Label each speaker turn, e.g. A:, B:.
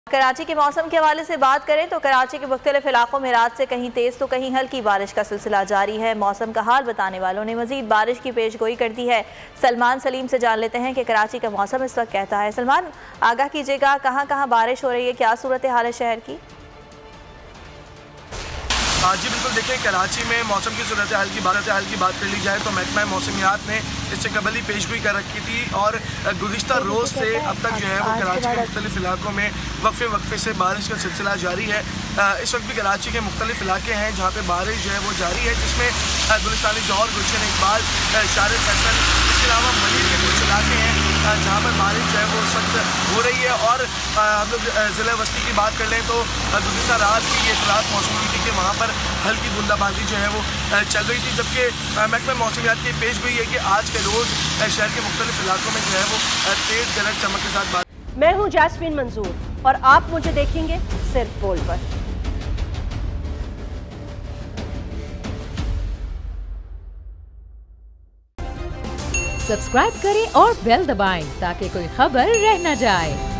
A: कराची के मौसम के हवाले से बात करें तो कराची के मुख्तलिफ इलाकों में रात से कहीं तेज़ तो कहीं हल्की बारिश का सिलसिला जारी है। मौसम का हाल बताने वालों ने मजीद बारिश की पेशगोई कर दी है। सलमान सलीम से जान लेते हैं कि कराची का मौसम इस वक्त कहता है। सलमान, आगाह कीजिएगा, कहाँ कहाँ बारिश हो रही है, क्या सूरत हाल है शहर की?
B: जी बिल्कुल, देखिए कराची में मौसम की सूरत हाल की बात कर ली जाए तो महकमा मौसमियात ने इससे कबल ही पेशगोई कर रखी थी और गुज़िश्ता रोज़ से अब तक जो है वो कराची के मुख्तलिफ इलाकों में वक्फे से बारिश का सिलसिला जारी है। इस वक्त भी कराची के मुख्तलिफ इलाके हैं जहाँ पे बारिश जो है वो जारी है, जिसमें गुलिस्तानी जौहर, गुलशन इकबाल, शारिद फैसल, इसके अलावा मलिक के कुछ इलाके हैं जहाँ पर बारिश जो है वो इस वक्त हो रही है। और हम लोग ज़िला वस्ती की बात कर लें तो गुज़िश्ता रात की ये इतलात मौसम की थी कि वहाँ पर हल्की बूंदाबांदी जो है वो चल रही थी, जबकि महकमा मौसमियात की पेश गोई है कि आज के रोज़ शहर के मुख्तलिफ इलाकों में जो है वो तेज़ गरज चमक के साथ बारिश।
C: मैं हूँ जैस्मीन मंजूर और आप मुझे देखेंगे सिर्फ बोल पर।
D: सब्सक्राइब करें और बेल दबाएं ताकि कोई खबर रह न जाए।